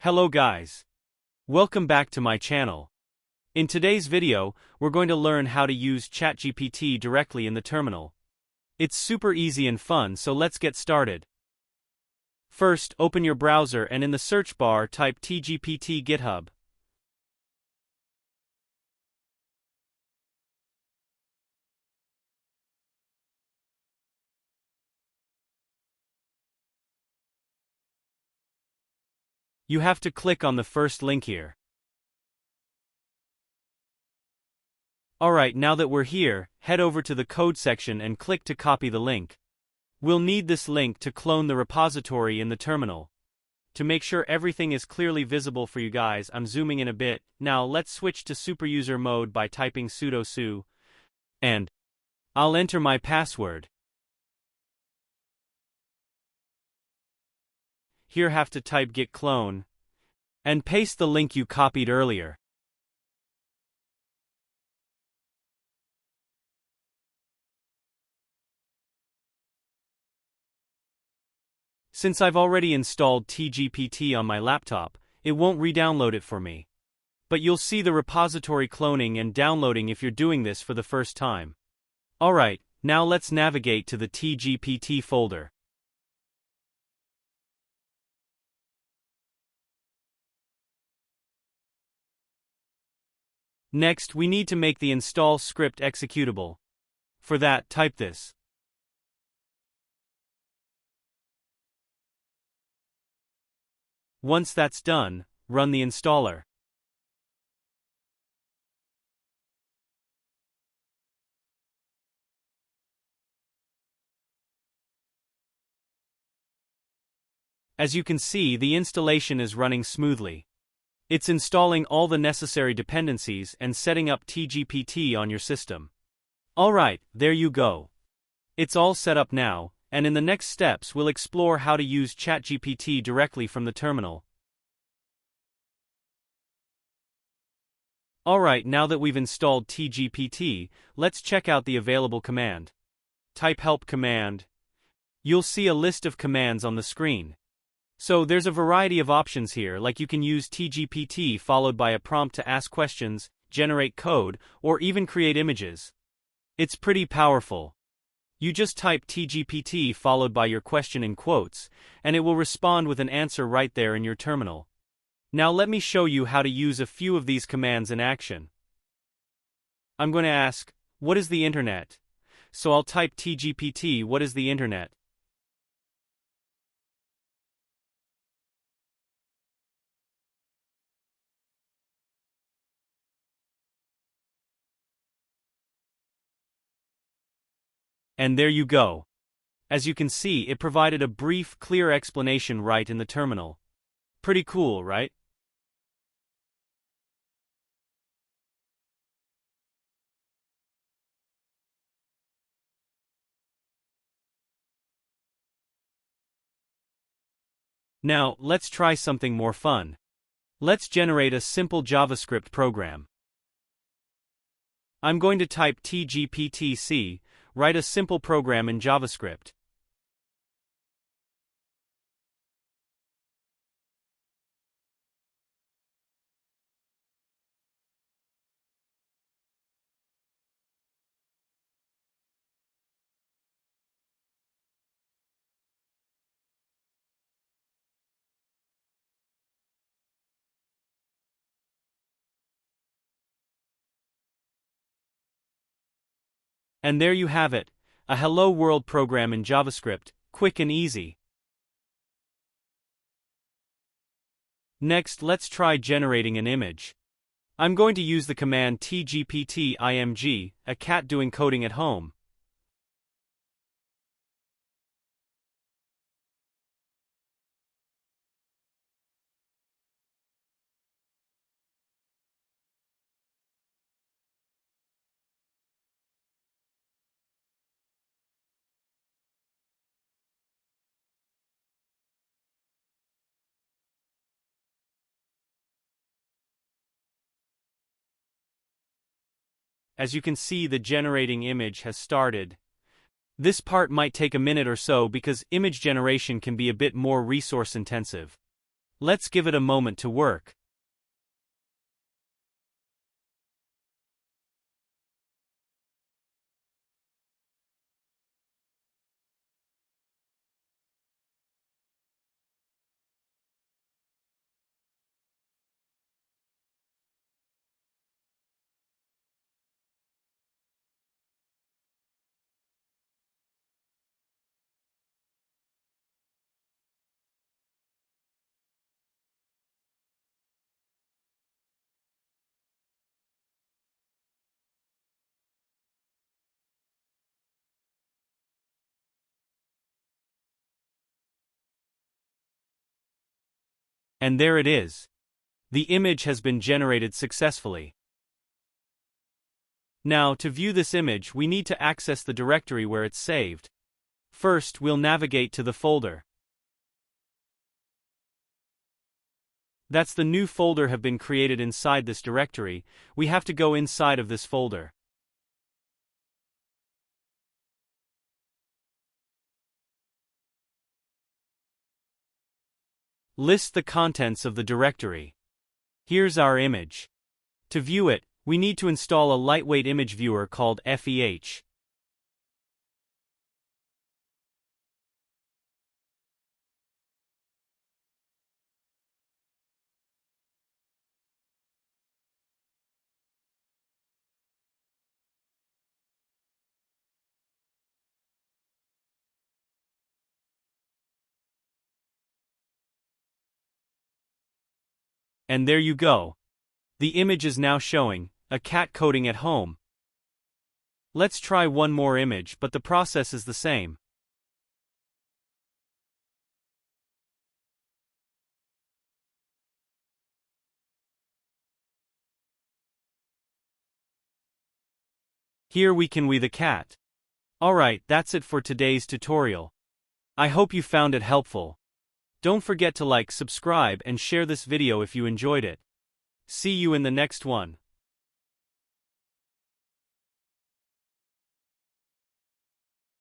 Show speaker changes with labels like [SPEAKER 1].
[SPEAKER 1] Hello guys. Welcome back to my channel. In today's video, we're going to learn how to use ChatGPT directly in the terminal. It's super easy and fun, so let's get started. First, open your browser and in the search bar type TGPT GitHub. You have to click on the first link here. Alright, now that we're here, head over to the code section and click to copy the link. We'll need this link to clone the repository in the terminal. To make sure everything is clearly visible for you guys, I'm zooming in a bit. Now let's switch to superuser mode by typing sudo su, and I'll enter my password. Here have to type git clone, and paste the link you copied earlier. Since I've already installed TGPT on my laptop, it won't re-download it for me. But you'll see the repository cloning and downloading if you're doing this for the first time. Alright, now let's navigate to the TGPT folder. Next, we need to make the install script executable. For that, type this. Once that's done, run the installer. As you can see, the installation is running smoothly. It's installing all the necessary dependencies and setting up TGPT on your system. Alright, there you go. It's all set up now, and in the next steps we'll explore how to use ChatGPT directly from the terminal. Alright, now that we've installed TGPT, let's check out the available command. Type help command. You'll see a list of commands on the screen. So there's a variety of options here, like you can use TGPT followed by a prompt to ask questions, generate code, or even create images. It's pretty powerful. You just type TGPT followed by your question in quotes, and it will respond with an answer right there in your terminal. Now let me show you how to use a few of these commands in action. I'm going to ask, what is the internet? So I'll type TGPT, what is the internet? And there you go. As you can see, it provided a brief, clear explanation right in the terminal. Pretty cool, right? Now, let's try something more fun. Let's generate a simple JavaScript program. I'm going to type TGPT C, write a simple program in JavaScript. And there you have it, a Hello World program in JavaScript, quick and easy. Next, let's try generating an image. I'm going to use the command tgpt img, a cat doing coding at home. As you can see, the generating image has started. This part might take a minute or so because image generation can be a bit more resource intensive. Let's give it a moment to work. And there it is. The image has been generated successfully. Now, to view this image, we need to access the directory where it's saved. First, we'll navigate to the folder. That's the new folder have been created inside this directory. We have to go inside of this folder. List the contents of the directory. Here's our image. To view it, we need to install a lightweight image viewer called FEH. And there you go. The image is now showing a cat coding at home. Let's try one more image, but the process is the same. Here we can the cat. Alright, that's it for today's tutorial. I hope you found it helpful. Don't forget to like, subscribe, and share this video if you enjoyed it. See you in the next one.